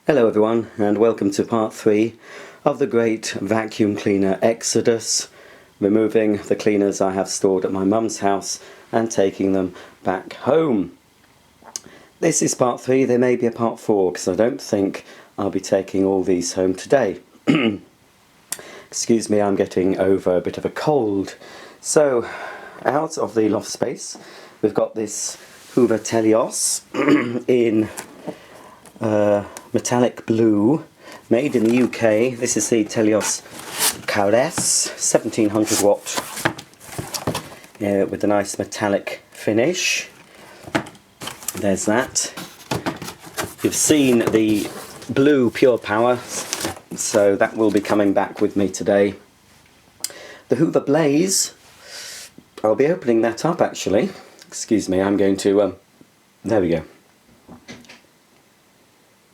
Hello everyone, and welcome to part 3 of the great vacuum cleaner exodus, removing the cleaners I have stored at my mum's house and taking them back home. This is part 3, there may be a part 4 because I don't think I'll be taking all these home today. Excuse me, I'm getting over a bit of a cold. So, out of the loft space, we've got this Hoover Telios in metallic blue, made in the UK. This is the Telios Caress 1700 watt with a nice metallic finish. There's that. You've seen the blue Pure Power, so that will be coming back with me today. The Hoover Blaze, I'll be opening that up actually. Excuse me, I'm going to, there we go.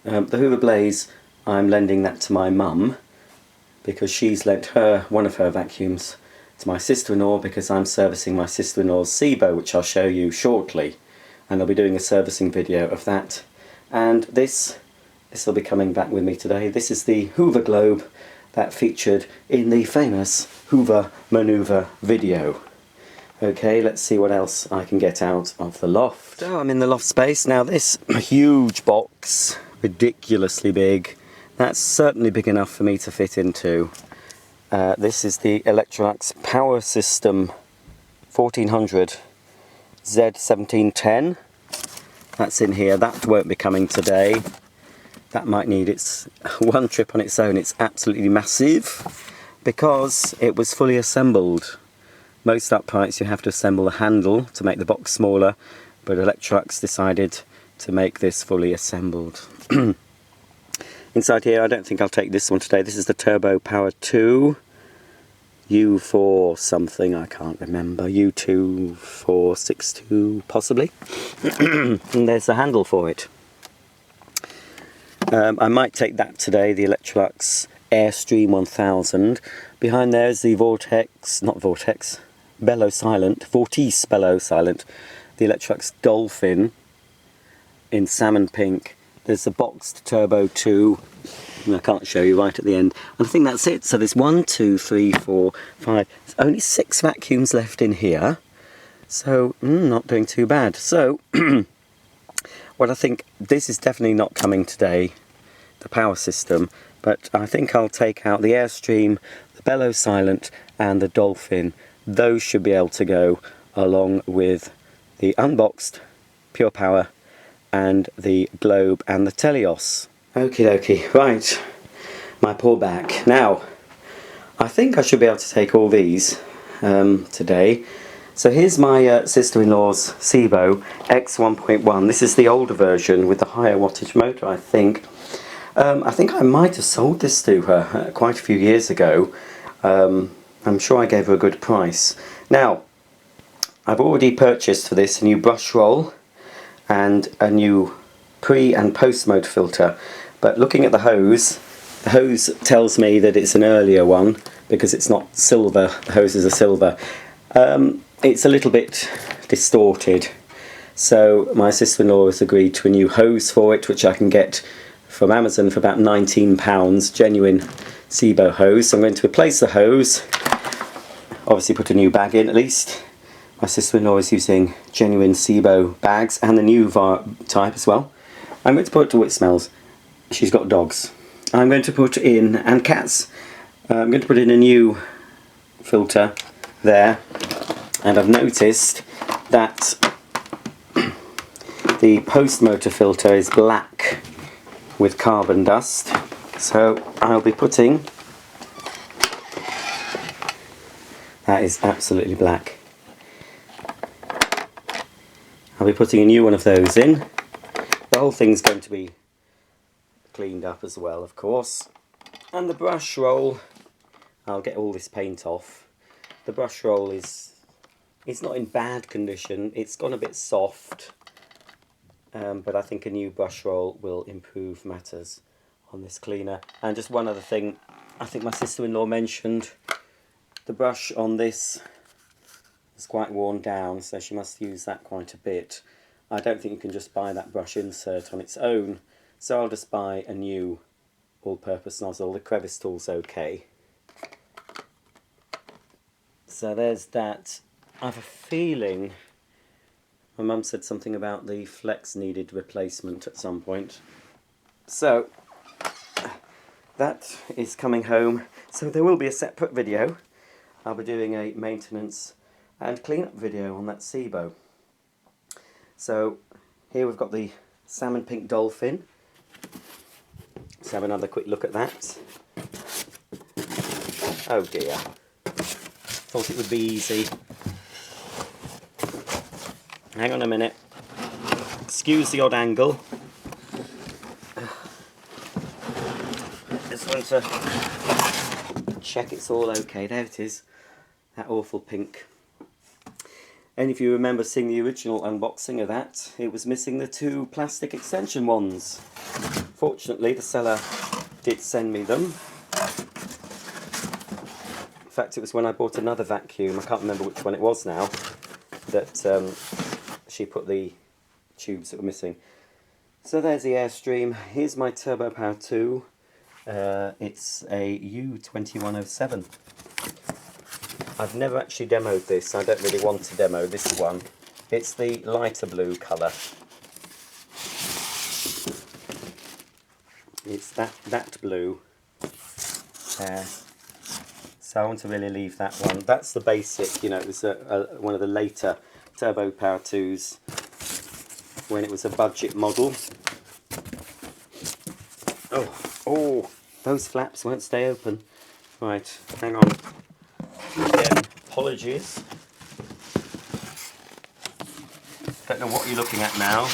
The Hoover Blaze, I'm lending that to my mum because she's lent one of her vacuums to my sister-in-law because I'm servicing my sister-in-law's Sibo, which I'll show you shortly, and I'll be doing a servicing video of that. And this will be coming back with me today. This is the Hoover Globe that featured in the famous Hoover Maneuver video. Okay, let's see what else I can get out of the loft. So I'm in the loft space now. This huge box, ridiculously big, that's certainly big enough for me to fit into. This is the Electrolux Power System 1400 Z1710. That's in here. That won't be coming today. That might need its one trip on its own. It's absolutely massive because it was fully assembled. Most uprights you have to assemble a handle to make the box smaller, but Electrolux decided to make this fully assembled. Inside here, I don't think I'll take this one today. This is the Turbo Power 2 U4 something, I can't remember, U2462 possibly. And there's the handle for it. I might take that today, the Electrolux Airstream 1000. Behind there is the Vortex Bellow Silent, the Electrolux Dolphin in salmon pink. There's the boxed Turbo 2, and I can't show you right at the end. And I think that's it. So there's 1, 2, 3, 4, 5, there's only 6 vacuums left in here. So, not doing too bad. So, what I think, this is definitely not coming today, the power system, but I think I'll take out the Airstream, the Bellow Silent, and the Dolphin. Those should be able to go along with the unboxed Pure Power and the Globe and the Telios. Okie dokie, right, my poor back. Now, I think I should be able to take all these today. So here's my sister-in-law's Sibo X1.1. This is the older version with the higher wattage motor, I think. I think I might have sold this to her quite a few years ago. I'm sure I gave her a good price. Now, I've already purchased for this a new brush roll and a new pre and post mode filter, but looking at the hose tells me that it's an earlier one because it's not silver. The hoses are silver. It's a little bit distorted, so my sister-in-law has agreed to a new hose for it, which I can get from Amazon for about £19, genuine Sibo hose. So I'm going to replace the hose, obviously put a new bag in at least. My sister-in-law is using genuine Sibo bags and the new type as well. I'm going to put, it smells, she's got dogs. I'm going to put in, and cats, I'm going to put in a new filter there, and I've noticed that the post motor filter is black with carbon dust, so I'll be putting, that is absolutely black. I'll be putting a new one of those in. The whole thing's going to be cleaned up as well, of course. And the brush roll, I'll get all this paint off. The brush roll it's not in bad condition, it's gone a bit soft, but I think a new brush roll will improve matters on this cleaner. And just one other thing, I think my sister-in-law mentioned the brush on this is quite worn down, so she must use that quite a bit. I don't think you can just buy that brush insert on its own, So I'll just buy a new all-purpose nozzle. The crevice tool's okay. So there's that. I have a feeling my mum said something about the flex needed replacement at some point. So that is coming home. So there will be a separate video. I'll be doing a maintenance and clean-up video on that Sibo. So here we've got the salmon pink Dolphin. Let's have another quick look at that. Oh dear. Thought it would be easy. Hang on a minute. Excuse the odd angle. Just want to check it's all okay. There it is. That awful pink. And if you remember seeing the original unboxing of that, it was missing the 2 plastic extension wands. Fortunately, the seller did send me them. In fact, it was when I bought another vacuum, I can't remember which one it was now, that she put the tubes that were missing. So there's the Airstream. Here's my Turbo Power 2. It's a U2107. I've never actually demoed this. I don't really want to demo this one. It's the lighter blue colour. It's that blue. So I want to really leave that one. That's the basic, you know, it was one of the later Turbo Power 2s when it was a budget model. Oh, those flaps won't stay open. Right, hang on. Again, apologies. Don't know what you're looking at now.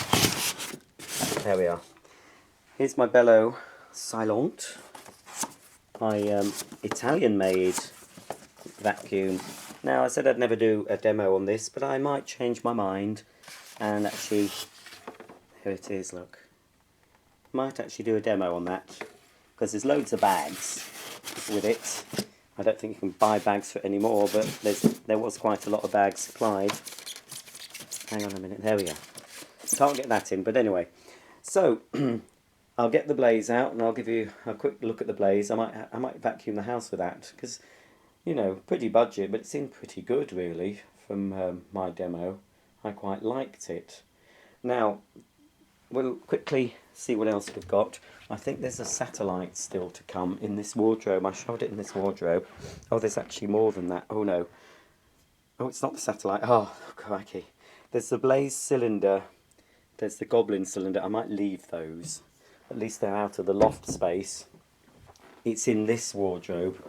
There we are. Here's my Bello Silent, my Italian-made vacuum. Now, I said I'd never do a demo on this, but I might change my mind and actually, here it is, look. Might actually do a demo on that, because there's loads of bags with it. I don't think you can buy bags for it anymore, but there was quite a lot of bags supplied. Hang on a minute, there we go. Can't get that in, but anyway. So, I'll get the blaze out and I'll give you a quick look at the blaze. I might vacuum the house with that, because, you know, pretty budget, but it seemed pretty good really from my demo. I quite liked it. Now, we'll quickly see what else we've got. I think there's a satellite still to come in this wardrobe. I showed it in this wardrobe. Oh, there's actually more than that. Oh no. Oh, it's not the satellite. Oh, crikey. There's the blaze cylinder. There's the goblin cylinder. I might leave those. At least they're out of the loft space. It's in this wardrobe.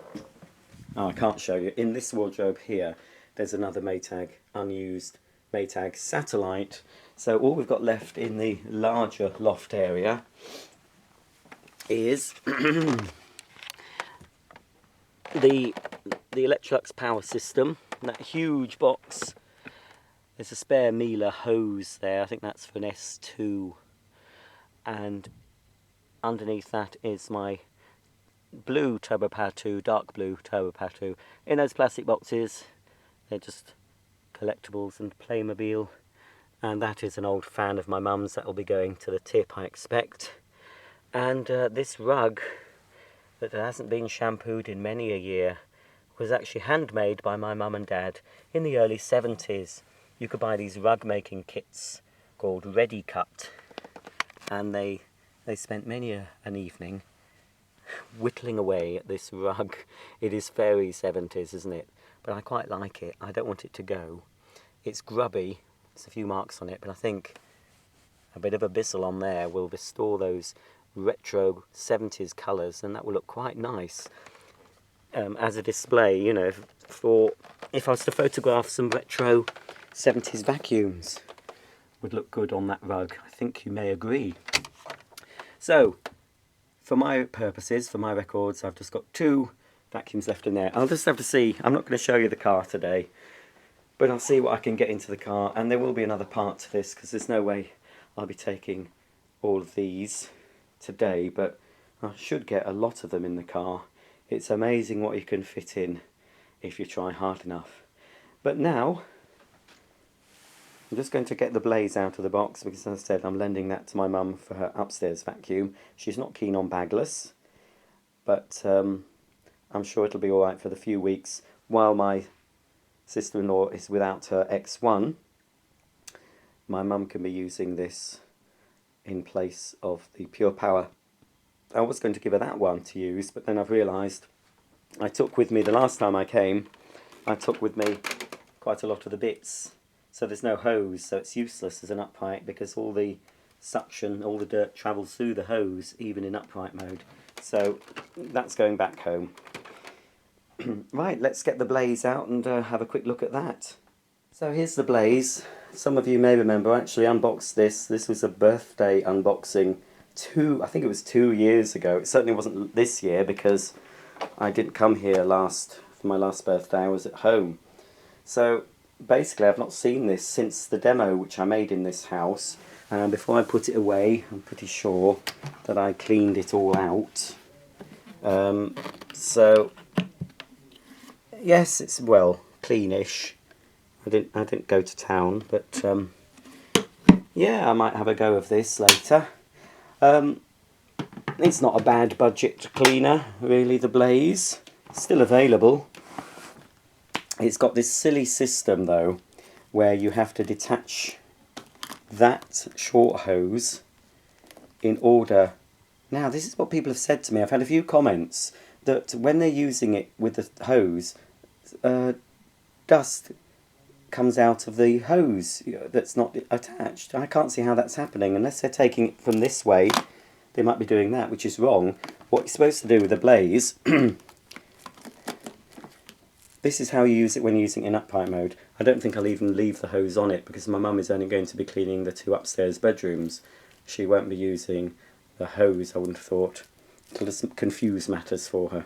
Oh, I can't show you. In this wardrobe here, there's another Maytag, unused Maytag satellite. So all we've got left in the larger loft area is the Electrolux power system, that huge box. There's a spare Miele hose there. I think that's for an S2. And underneath that is my blue Turbo Power 2, dark blue Turbo Power 2. In those plastic boxes, they're just collectibles and Playmobile. And that is an old fan of my mum's that will be going to the tip, I expect. And this rug that hasn't been shampooed in many a year was actually handmade by my mum and dad in the early 70s. You could buy these rug making kits called Ready Cut, and they spent many an evening whittling away at this rug. It is very 70s, isn't it? But I quite like it. I don't want it to go. It's grubby. There's a few marks on it, but I think a bit of a bissel on there will restore those retro 70s colours, and that will look quite nice as a display, you know, for if I was to photograph some retro 70s vacuums. Would look good on that rug. I think you may agree. So, for my purposes, for my records, I've just got 2 vacuums left in there. I'll just have to see. I'm not going to show you the car today, but I'll see what I can get into the car, and there will be another part to this, because there's no way I'll be taking all of these today, but I should get a lot of them in the car. It's amazing what you can fit in if you try hard enough. But now, I'm just going to get the blaze out of the box because, as I said, I'm lending that to my mum for her upstairs vacuum. She's not keen on bagless, but I'm sure it'll be alright for the few weeks while my sister-in-law is without her X1. My mum can be using this in place of the Pure Power. I was going to give her that one to use, but then I've realised I took with me, the last time I came, I took with me quite a lot of the bits. So there's no hose, so it's useless as an upright because all the suction, all the dirt travels through the hose, even in upright mode. So that's going back home. Right, let's get the blaze out and have a quick look at that. So here's the blaze. Some of you may remember I actually unboxed this. This was a birthday unboxing I think it was 2 years ago. It certainly wasn't this year because I didn't come here for my last birthday. I was at home. So basically I've not seen this since the demo which I made in this house. And before I put it away, I'm pretty sure that I cleaned it all out. So yes, it's, well, cleanish. I didn't go to town, but yeah, I might have a go of this later. It's not a bad budget cleaner, really, the Blaze. It's still available. It's got this silly system, though, where you have to detach that short hose in order. Now, this is what people have said to me. I've had a few comments that when they're using it with the hose, dust comes out of the hose that's not attached. I can't see how that's happening unless they're taking it from this way. They might be doing that, which is wrong. What you're supposed to do with the Blaze, this is how you use it when you're using it in upright mode. I don't think I'll even leave the hose on it because my mum is only going to be cleaning the 2 upstairs bedrooms. She won't be using the hose, I wouldn't have thought. It'll just confuse matters for her.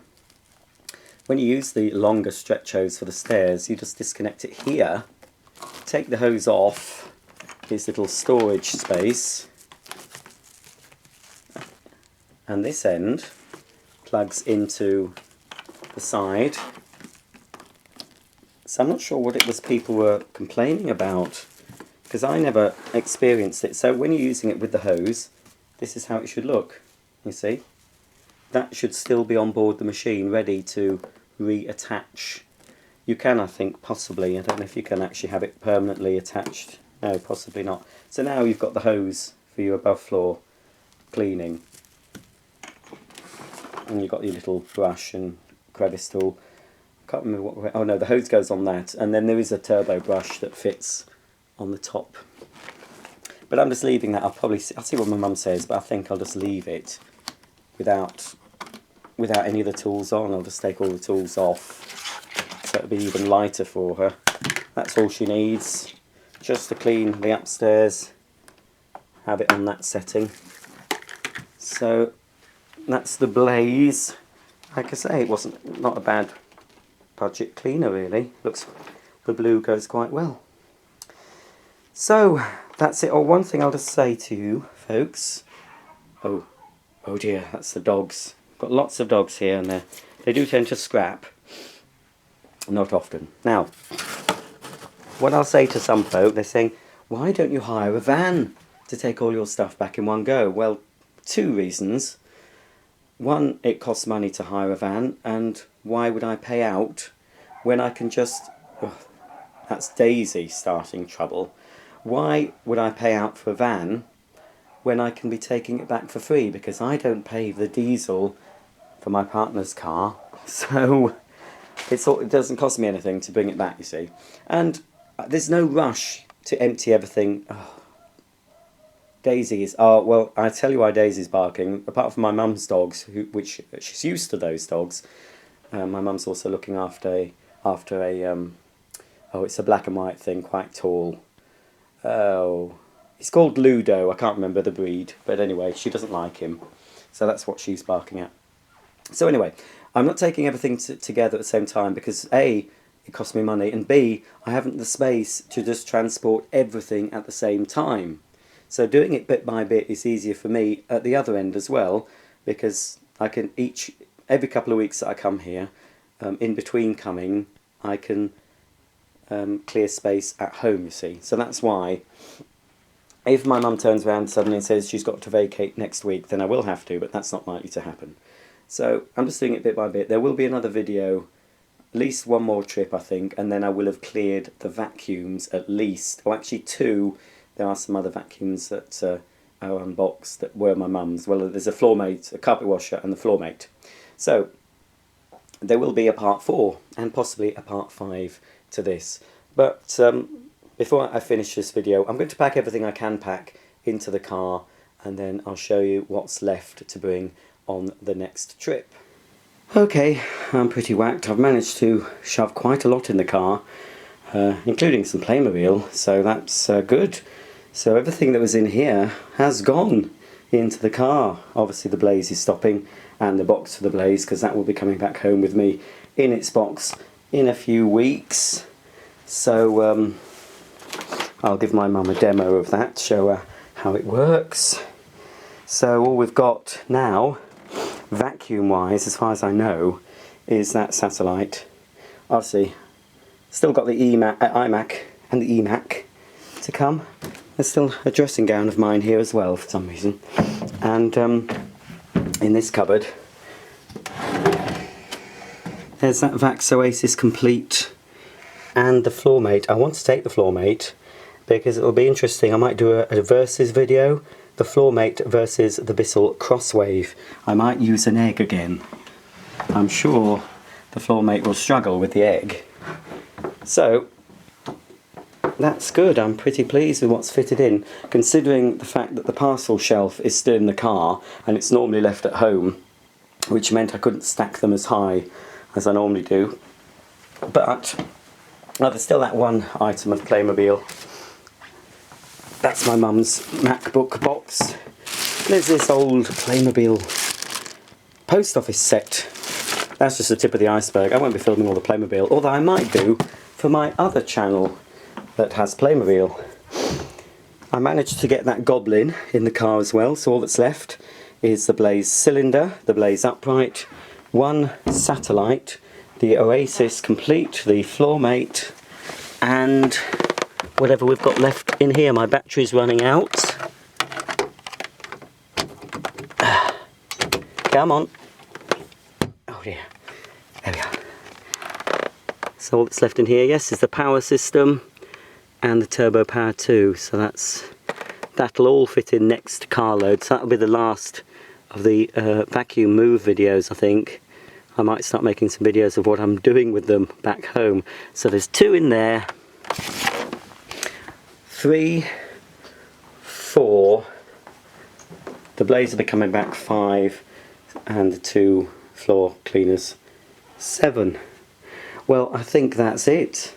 When you use the longer stretch hose for the stairs, you just disconnect it here, take the hose off this little storage space, and this end plugs into the side. So I'm not sure what it was people were complaining about, because I never experienced it. So when you're using it with the hose, this is how it should look, you see. That should still be on board the machine, ready to reattach. You can, I think, possibly, I don't know if you can actually have it permanently attached. No, possibly not. So now you've got the hose for your above floor cleaning. And you've got your little brush and crevice tool. I can't remember what, oh no, the hose goes on that, and then there is a turbo brush that fits on the top. But I'm just leaving that. I'll see what my mum says, but I think I'll just leave it without any of the tools on. I'll just take all the tools off, so it'll be even lighter for her. That's all she needs, just to clean the upstairs, have it on that setting. So that's the Blaze. Like I say, it wasn't not a bad budget cleaner really. Looks, the blue goes quite well. So that's it. Oh, one thing I'll just say to you folks. Oh dear, that's the dogs. Got lots of dogs here, and they do tend to scrap. Not often. Now, what I'll say to some folk, they're saying, why don't you hire a van to take all your stuff back in one go? Well, 2 reasons. One, it costs money to hire a van, and why would I pay out when I can just... Oh, that's Daisy starting trouble. Why would I pay out for a van when I can be taking it back for free? Because I don't pay the diesel for my partner's car, so it doesn't cost me anything to bring it back, you see. And there's no rush to empty everything. Oh, Daisy is... Oh, well, I tell you why Daisy's barking. Apart from my mum's dogs, which she's used to those dogs. My mum's also looking after a oh, it's a black and white thing, quite tall. Oh, he's called Ludo. I can't remember the breed, but anyway, she doesn't like him, so that's what she's barking at. So anyway, I'm not taking everything together at the same time because A, it costs me money, and B, I haven't the space to just transport everything at the same time. So doing it bit by bit is easier for me at the other end as well, because I can every couple of weeks that I come here, in between coming, I can clear space at home, you see. So that's why, if my mum turns around suddenly and says she's got to vacate next week, then I will have to, but that's not likely to happen. So I'm just doing it bit by bit. There will be another video, at least one more trip I think, and then I will have cleared the vacuums at least, or actually two. There are some other vacuums that are unboxed that were my mum's. Well, there's a floor mate, a carpet washer and the floor mate. So there will be a part 4 and possibly a part 5 to this. But before I finish this video, I'm going to pack everything I can pack into the car, and then I'll show you what's left to bring on the next trip. Okay, I'm pretty whacked. I've managed to shove quite a lot in the car, including some Playmobile, so that's good. So everything that was in here has gone into the car. Obviously the Blaze is stopping, and the box for the Blaze, because that will be coming back home with me in its box in a few weeks. So I'll give my mum a demo of that, show her how it works. So all we've got now, vacuum wise, as far as I know, is that satellite. Obviously still got the iMac and the eMac to come. There's still a dressing gown of mine here as well for some reason. And in this cupboard there's that Vax Oasis Complete and the floor mate. I want to take the floor mate because it'll be interesting. I might do a versus video, the floor mate versus the Bissell Crosswave. I might use an egg again. I'm sure the floor mate will struggle with the egg. So that's good. I'm pretty pleased with what's fitted in, considering the fact that the parcel shelf is still in the car and it's normally left at home, which meant I couldn't stack them as high as I normally do. But there's still that one item of Playmobile. That's my mum's MacBook box. There's this old Playmobile post office set. That's just the tip of the iceberg. I won't be filming all the Playmobile, although I might do for my other channel that has Playmobile. I managed to get that Goblin in the car as well, so all that's left is the Blaze cylinder, the Blaze upright, one satellite, the Oasis Complete, the floor mate, and whatever we've got left in here. My battery's running out. Come on. Oh dear. There we are. So all that's left in here, yes, is the power system and the turbo power too. So that'll all fit in next car load. So that'll be the last of the vacuum move videos, I think. I might start making some videos of what I'm doing with them back home. So there's 2 in there, 3, 4, the Blaze will be coming back 5, and the 2 floor cleaners 7. Well, I think that's it.